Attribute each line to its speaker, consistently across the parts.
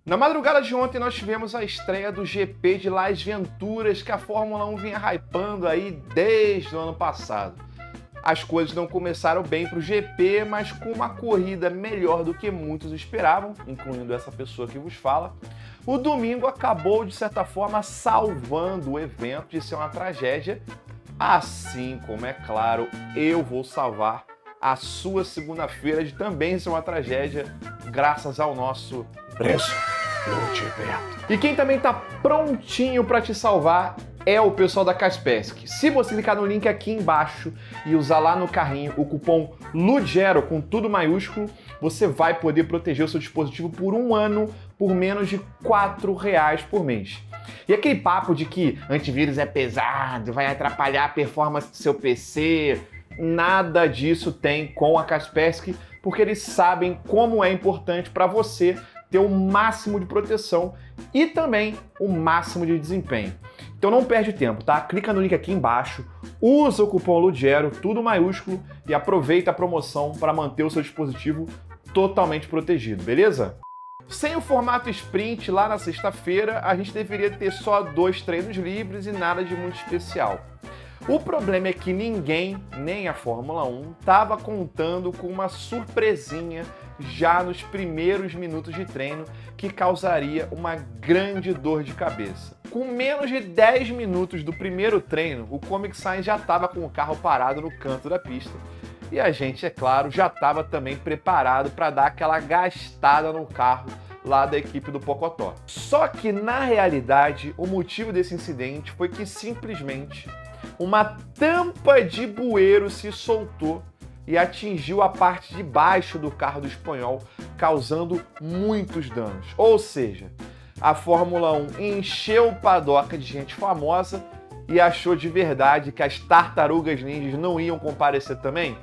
Speaker 1: Na madrugada de ontem nós tivemos a estreia do GP de Las Venturas que a Fórmula 1 vinha hypando aí desde o ano passado. As coisas não começaram bem para o GP, mas com uma corrida melhor do que muitos esperavam, incluindo essa pessoa que vos fala, o domingo acabou de certa forma salvando o evento de ser uma tragédia, assim como, é claro, eu vou salvar a sua segunda-feira de também ser uma tragédia, graças ao nosso preço. E quem também tá prontinho para te salvar é o pessoal da Kaspersky. Se você clicar no link aqui embaixo e usar lá no carrinho o cupom LUGERO com tudo maiúsculo, você vai poder proteger o seu dispositivo por 1 ano por menos de R$4 por mês. E aquele papo de que antivírus é pesado, vai atrapalhar a performance do seu PC, nada disso tem com a Kaspersky, porque eles sabem como é importante para você ter o máximo de proteção e também o máximo de desempenho. Então não perde tempo, tá? Clica no link aqui embaixo, usa o cupom LUGERO, tudo maiúsculo, e aproveita a promoção para manter o seu dispositivo totalmente protegido, beleza? Sem o formato sprint, lá na sexta-feira, a gente deveria ter só 2 treinos livres e nada de muito especial. O problema é que ninguém, nem a Fórmula 1, estava contando com uma surpresinha já nos primeiros minutos de treino que causaria uma grande dor de cabeça. Com menos de 10 minutos do primeiro treino, o Comic Sans já estava com o carro parado no canto da pista e a gente, é claro, já estava também preparado para dar aquela gastada no carro lá da equipe do Pocotó. Só que, na realidade, o motivo desse incidente foi que simplesmente uma tampa de bueiro se soltou e atingiu a parte de baixo do carro do espanhol, causando muitos danos. Ou seja, a Fórmula 1 encheu o paddock de gente famosa e achou de verdade que as tartarugas ninjas não iam comparecer também?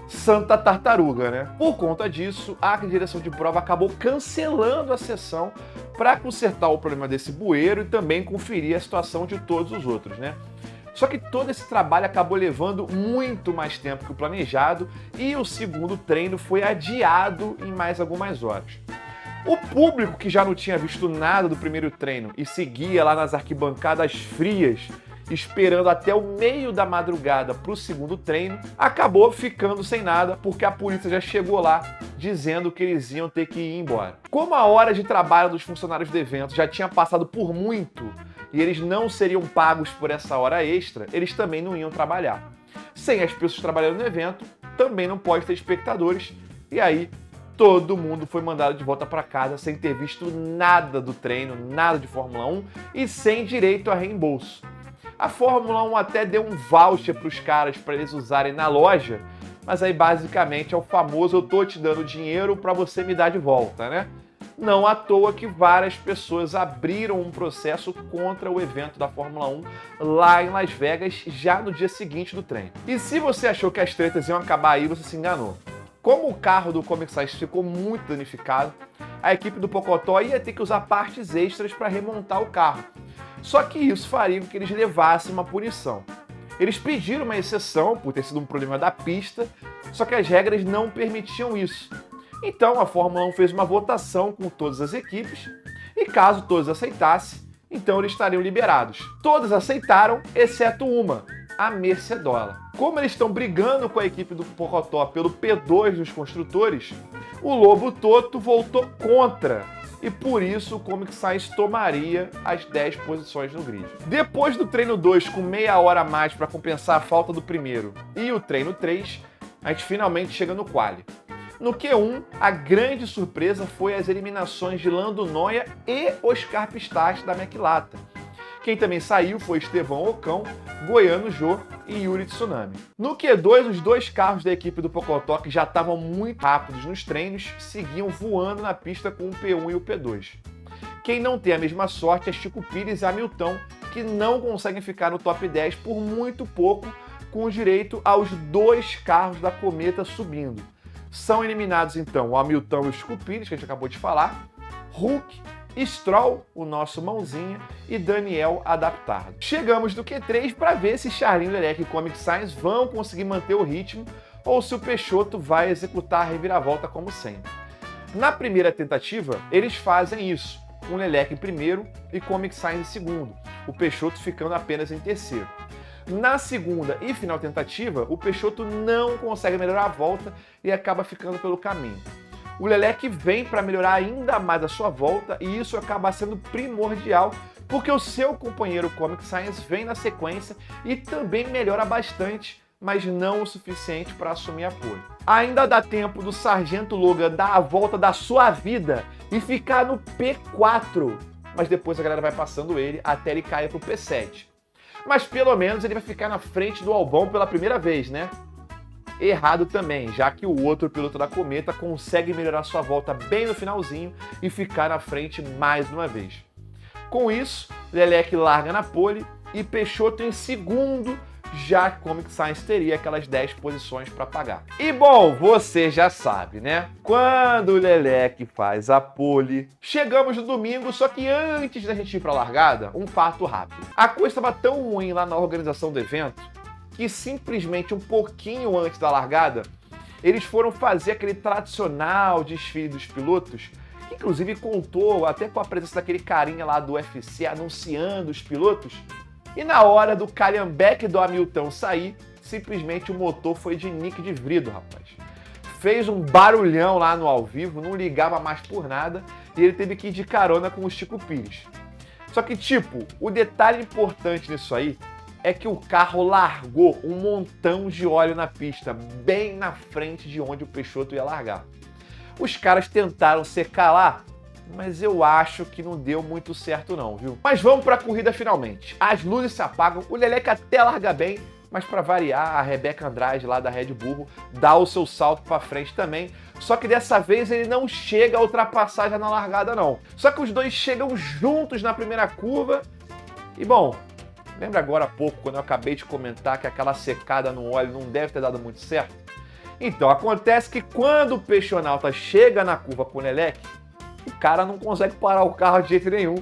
Speaker 1: Santa tartaruga, né? Por conta disso, a direção de prova acabou cancelando a sessão para consertar o problema desse bueiro e também conferir a situação de todos os outros, né? Só que todo esse trabalho acabou levando muito mais tempo que o planejado e o segundo treino foi adiado em mais algumas horas. O público, que já não tinha visto nada do primeiro treino e seguia lá nas arquibancadas frias, esperando até o meio da madrugada para o segundo treino, acabou ficando sem nada porque a polícia já chegou lá dizendo que eles iam ter que ir embora. Como a hora de trabalho dos funcionários do evento já tinha passado por muito e eles não seriam pagos por essa hora extra, eles também não iam trabalhar. Sem as pessoas trabalhando no evento, também não pode ter espectadores, e aí todo mundo foi mandado de volta para casa sem ter visto nada do treino, nada de Fórmula 1 e sem direito a reembolso. A Fórmula 1 até deu um voucher para os caras para eles usarem na loja, mas aí basicamente é o famoso eu tô te dando dinheiro para você me dar de volta, né? Não à toa que várias pessoas abriram um processo contra o evento da Fórmula 1 lá em Las Vegas já no dia seguinte do treino. E se você achou que as tretas iam acabar aí, você se enganou. Como o carro do Comic Sans ficou muito danificado, a equipe do Pocotó ia ter que usar partes extras para remontar o carro. Só que isso faria com que eles levassem uma punição. Eles pediram uma exceção por ter sido um problema da pista, só que as regras não permitiam isso. Então a Fórmula 1 fez uma votação com todas as equipes e caso todos aceitassem, então eles estariam liberados. Todas aceitaram, exceto uma, a Mercedola. Como eles estão brigando com a equipe do Pocotó pelo P2 nos construtores, o Lobo Toto voltou contra e por isso o Comic Sans tomaria as 10 posições no grid. Depois do treino 2, com meia hora a mais para compensar a falta do primeiro, e o treino 3, a gente finalmente chega no quali. No Q1, a grande surpresa foi as eliminações de Lando Noia e Oscar Piastri da McLaren. Quem também saiu foi Estevão Ocon, Goiano Jô e Yuri Tsunami. No Q2, os 2 carros da equipe do Pocotó, que já estavam muito rápidos nos treinos, seguiam voando na pista com o P1 e o P2. Quem não tem a mesma sorte é Chico Pires e Hamilton, que não conseguem ficar no top 10 por muito pouco, com direito aos 2 carros da Cometa subindo. São eliminados, então, o Hamilton e o Chico Pires, que a gente acabou de falar, Hulk, Stroll, o nosso mãozinha, e Daniel adaptado. Chegamos no Q3 para ver se Charlinho Leclerc e Comic Sans vão conseguir manter o ritmo ou se o Peixoto vai executar a reviravolta como sempre. Na primeira tentativa, eles fazem isso, com o Leleque em primeiro e Comic Sans em segundo, o Peixoto ficando apenas em terceiro. Na segunda e final tentativa, o Peixoto não consegue melhorar a volta e acaba ficando pelo caminho. O Leleque vem para melhorar ainda mais a sua volta e isso acaba sendo primordial porque o seu companheiro Comic Sans vem na sequência e também melhora bastante, mas não o suficiente para assumir a pole. Ainda dá tempo do Sargento Logan dar a volta da sua vida e ficar no P4, mas depois a galera vai passando ele até ele cair para o P7. Mas pelo menos ele vai ficar na frente do Albão pela primeira vez, né? Errado também, já que o outro piloto da Cometa consegue melhorar sua volta bem no finalzinho e ficar na frente mais uma vez. Com isso, Leleque larga na pole e Peixoto em segundo, já que Comic Sans teria aquelas 10 posições para pagar. E bom, você já sabe, né? Quando o Leleque faz a pole, chegamos no domingo, só que antes da gente ir para a largada, um fato rápido. A coisa estava tão ruim lá na organização do evento que simplesmente um pouquinho antes da largada, eles foram fazer aquele tradicional desfile dos pilotos, que inclusive contou até com a presença daquele carinha lá do UFC anunciando os pilotos. E na hora do calhambeque do Hamilton sair, simplesmente o motor foi de Nick de Vrido, rapaz. Fez um barulhão lá no ao vivo, não ligava mais por nada, e ele teve que ir de carona com o Chico Pires. Só que, tipo, o detalhe importante nisso aí é que o carro largou um montão de óleo na pista, bem na frente de onde o Peixoto ia largar. Os caras tentaram secar lá, mas eu acho que não deu muito certo não, viu? Mas vamos para a corrida finalmente. As luzes se apagam, o Leleque até larga bem, mas para variar, a Rebeca Andrade lá da Red Bull dá o seu salto para frente também. Só que dessa vez ele não chega a ultrapassar já na largada não. Só que os dois chegam juntos na primeira curva e bom, lembra agora há pouco quando eu acabei de comentar que aquela secada no óleo não deve ter dado muito certo? Então acontece que quando o Peixonauta chega na curva com o Leleque, o cara não consegue parar o carro de jeito nenhum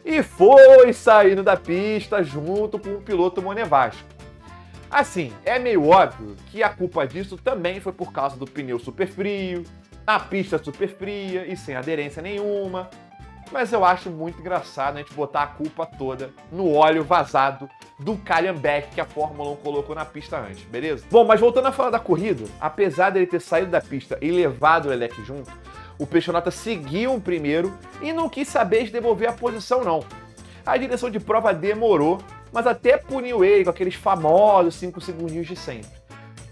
Speaker 1: e foi saindo da pista junto com o piloto Monevasco. Assim, é meio óbvio que a culpa disso também foi por causa do pneu super frio, a pista super fria e sem aderência nenhuma, mas eu acho muito engraçado a gente botar a culpa toda no óleo vazado do calhambeque que a Fórmula 1 colocou na pista antes, beleza? Bom, mas voltando a falar da corrida, apesar dele ter saído da pista e levado o Leleque junto, o Peixonauta seguiu o primeiro e não quis saber de devolver a posição não. A direção de prova demorou, mas até puniu ele com aqueles famosos 5 segundinhos de sempre.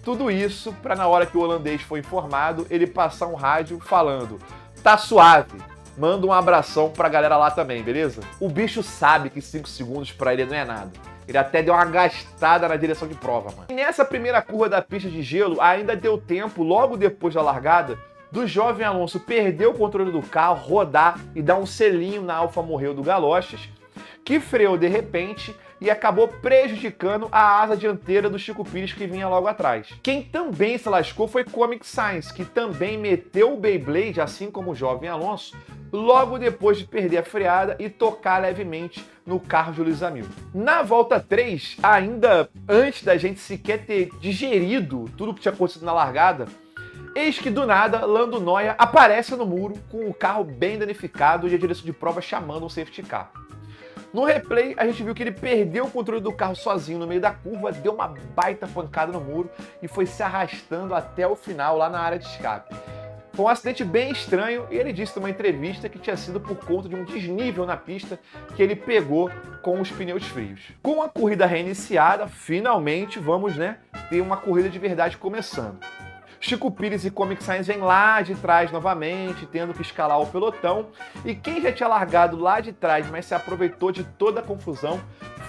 Speaker 1: Tudo isso para na hora que o holandês foi informado, ele passar um rádio falando: tá suave, manda um abração pra galera lá também, beleza? O bicho sabe que 5 segundos pra ele não é nada. Ele até deu uma gastada na direção de prova, mano. E nessa primeira curva da pista de gelo, ainda deu tempo, logo depois da largada, do jovem Alonso perder o controle do carro, rodar e dar um selinho na Alfa Romeo do Galoches, que freou de repente e acabou prejudicando a asa dianteira do Chico Pires que vinha logo atrás. Quem também se lascou foi Comic Sans, que também meteu o Beyblade, assim como o jovem Alonso, logo depois de perder a freada e tocar levemente no carro de Lewis Hamilton. Na volta 3, ainda antes da gente sequer ter digerido tudo que tinha acontecido na largada, eis que do nada, Lando Norris aparece no muro com o carro bem danificado e a direção de prova chamando um safety car. No replay, a gente viu que ele perdeu o controle do carro sozinho no meio da curva, deu uma baita pancada no muro e foi se arrastando até o final lá na área de escape. Foi um acidente bem estranho e ele disse numa entrevista que tinha sido por conta de um desnível na pista que ele pegou com os pneus frios. Com a corrida reiniciada, finalmente vamos, ter uma corrida de verdade começando. Chico Pires e Comic Sans vêm lá de trás novamente, tendo que escalar o pelotão. E quem já tinha largado lá de trás, mas se aproveitou de toda a confusão,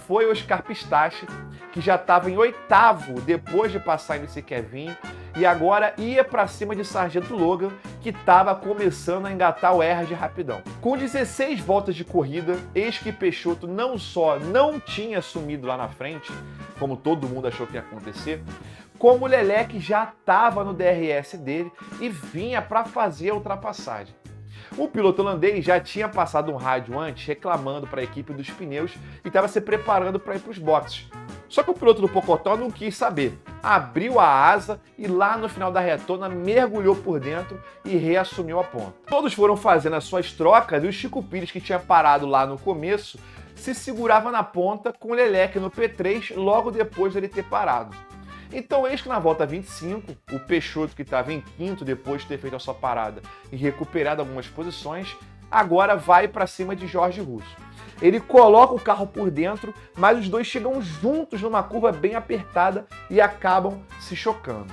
Speaker 1: foi Oscar Pistache, que já estava em 8º depois de passar nesse Kevinho, e agora ia para cima de Sargento Logan, que estava começando a engatar o R de rapidão. Com 16 voltas de corrida, eis que Peixoto não só não tinha sumido lá na frente, como todo mundo achou que ia acontecer, como o Leleque já estava no DRS dele e vinha para fazer a ultrapassagem. O piloto holandês já tinha passado um rádio antes reclamando para a equipe dos pneus e estava se preparando para ir para os boxes. Só que o piloto do Pocotó não quis saber. Abriu a asa e lá no final da retona mergulhou por dentro e reassumiu a ponta. Todos foram fazendo as suas trocas e o Chico Pires, que tinha parado lá no começo, se segurava na ponta com o Leclerc no P3 logo depois dele ter parado. Então eis que na volta 25, o Peixoto, que estava em quinto depois de ter feito a sua parada e recuperado algumas posições, agora vai para cima de Jorge Russo. Ele coloca o carro por dentro, mas os dois chegam juntos numa curva bem apertada e acabam se chocando.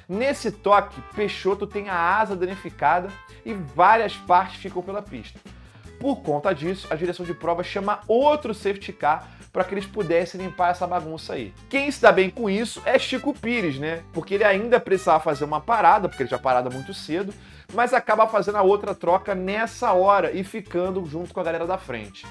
Speaker 1: Nesse toque, Peixoto tem a asa danificada e várias partes ficam pela pista. Por conta disso, a direção de prova chama outro safety car para que eles pudessem limpar essa bagunça aí. Quem se dá bem com isso é Chico Pires, né? Porque ele ainda precisava fazer uma parada, porque ele tinha parado muito cedo, mas acaba fazendo a outra troca nessa hora e ficando junto com a galera da frente.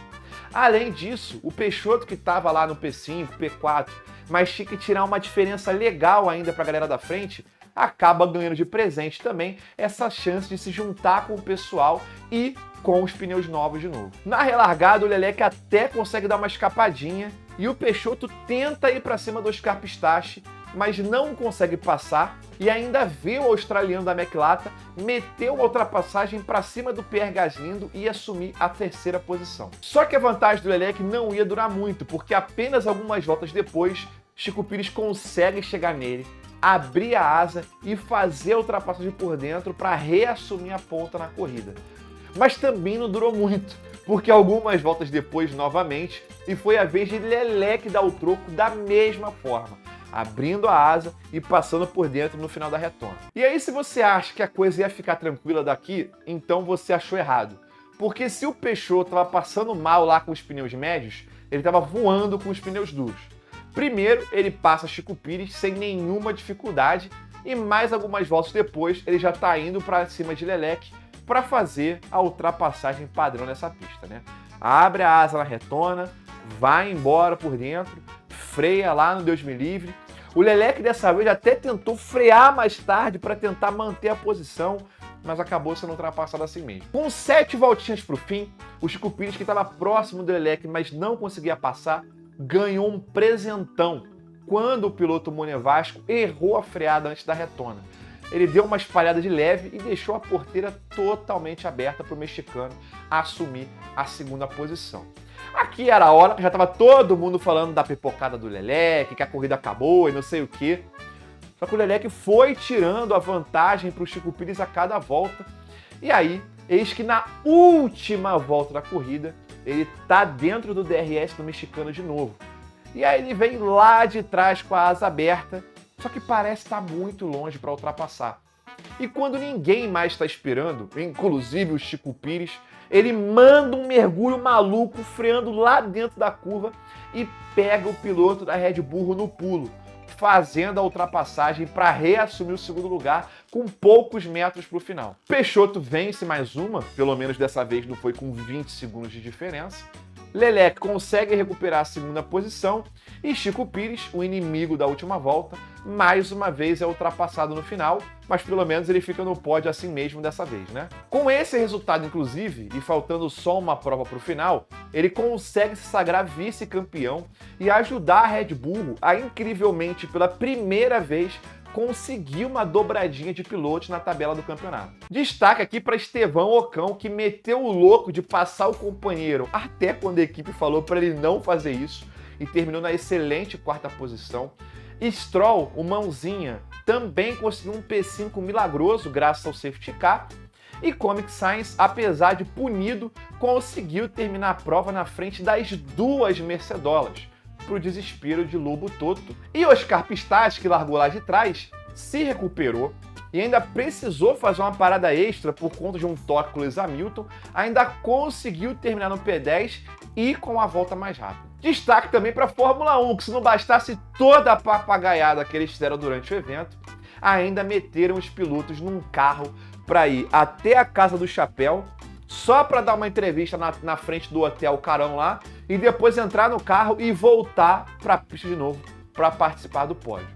Speaker 1: Além disso, o Peixoto, que estava lá no P5, P4, mas tinha que tirar uma diferença legal ainda para a galera da frente, acaba ganhando de presente também essa chance de se juntar com o pessoal e com os pneus novos de novo. Na relargada, o Leclerc até consegue dar uma escapadinha e o Peixoto tenta ir para cima do Oscar Piastri, mas não consegue passar e ainda vê o australiano da McLaren meter uma ultrapassagem para cima do Pierre Gasly e assumir a terceira posição. Só que a vantagem do Leclerc não ia durar muito, porque apenas algumas voltas depois, Chico Pires consegue chegar nele, abrir a asa e fazer a ultrapassagem por dentro para reassumir a ponta na corrida. Mas também não durou muito, porque algumas voltas depois, novamente, e foi a vez de Leclerc dar o troco da mesma forma, abrindo a asa e passando por dentro no final da retona. E aí, se você acha que a coisa ia ficar tranquila daqui, então você achou errado. Porque se o Peixoto estava passando mal lá com os pneus médios, ele estava voando com os pneus duros. Primeiro, ele passa Chico Pires sem nenhuma dificuldade e mais algumas voltas depois, ele já está indo para cima de Leclerc para fazer a ultrapassagem padrão nessa pista, né? Abre a asa na retona, vai embora por dentro, freia lá no Deus me livre. O Leclerc dessa vez até tentou frear mais tarde para tentar manter a posição, mas acabou sendo ultrapassado assim mesmo. Com 7 voltinhas para o fim, o Chico Pires, que estava próximo do Leclerc, mas não conseguia passar, ganhou um presentão quando o piloto Monegasco errou a freada antes da retona. Ele deu uma espalhada de leve e deixou a porteira totalmente aberta para o mexicano assumir a segunda posição. Aqui era a hora que já estava todo mundo falando da pipocada do Leclerc, que a corrida acabou e não sei o quê. Só que o Leclerc foi tirando a vantagem para o Chico Pires a cada volta. E aí, eis que na última volta da corrida, ele tá dentro do DRS do mexicano de novo. E aí ele vem lá de trás com a asa aberta, só que parece estar muito longe para ultrapassar. E quando ninguém mais está esperando, inclusive o Chico Pires, ele manda um mergulho maluco, freando lá dentro da curva e pega o piloto da Red Bull no pulo, fazendo a ultrapassagem para reassumir o segundo lugar com poucos metros para o final. Peixoto vence mais uma, pelo menos dessa vez não foi com 20 segundos de diferença. Leclerc consegue recuperar a segunda posição e Chico Pires, o inimigo da última volta, mais uma vez é ultrapassado no final, mas pelo menos ele fica no pódio assim mesmo dessa vez, né? Com esse resultado, inclusive, e faltando só uma prova para o final, ele consegue se sagrar vice-campeão e ajudar a Red Bull a, incrivelmente, pela primeira vez, conseguir uma dobradinha de pilotos na tabela do campeonato. Destaque aqui para Esteban Ocon, que meteu o louco de passar o companheiro até quando a equipe falou para ele não fazer isso e terminou na excelente quarta posição. Stroll, o mãozinha, também conseguiu um P5 milagroso graças ao safety car. E Comic Science, apesar de punido, conseguiu terminar a prova na frente das duas Mercedolas, para o desespero de Lobo Toto. E Oscar Piastri, que largou lá de trás, se recuperou e ainda precisou fazer uma parada extra por conta de um toque com Lewis Hamilton, ainda conseguiu terminar no P10 e com a volta mais rápida. Destaque também para a Fórmula 1, que se não bastasse toda a papagaiada que eles fizeram durante o evento, ainda meteram os pilotos num carro para ir até a Casa do Chapéu, só para dar uma entrevista na frente do hotel Carão lá, e depois entrar no carro e voltar para a pista de novo para participar do pódio.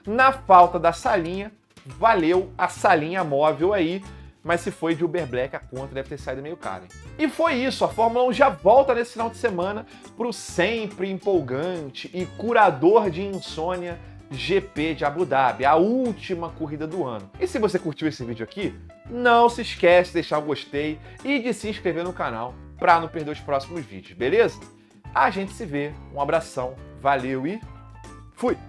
Speaker 1: Na falta da salinha, valeu a salinha móvel aí, Mas se foi de Uber Black, a conta deve ter saído meio cara, hein? E foi isso, a Fórmula 1 já volta nesse final de semana pro sempre empolgante e curador de insônia GP de Abu Dhabi, a última corrida do ano. E se você curtiu esse vídeo aqui, não se esquece de deixar o gostei e de se inscrever no canal para não perder os próximos vídeos, beleza? A gente se vê, um abração, valeu e fui!